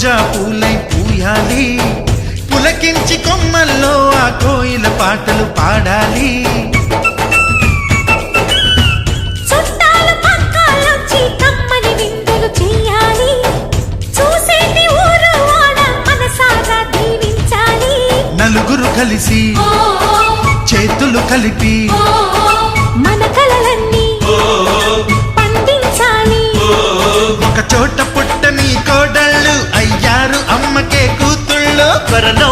రోజా పూలై పూయాలి, పులకించి కొమ్మల్లో ఆ కోయిల పాటలు పాడాలి. చుట్టాలు పక్కాలొచ్చి కమ్మని విందులు చెయ్యాలి, చూసేటి ఊరు వాడ మనసారా దీవించాలి. నలుగురు కలిసి చేతులు కలిపి మన కలలన్నీ పండించాలి. ఒక చోట పుట్టని కోడళ్ళు అయ్యారు అమ్మకే కూతుళ్ళు. త్వరలో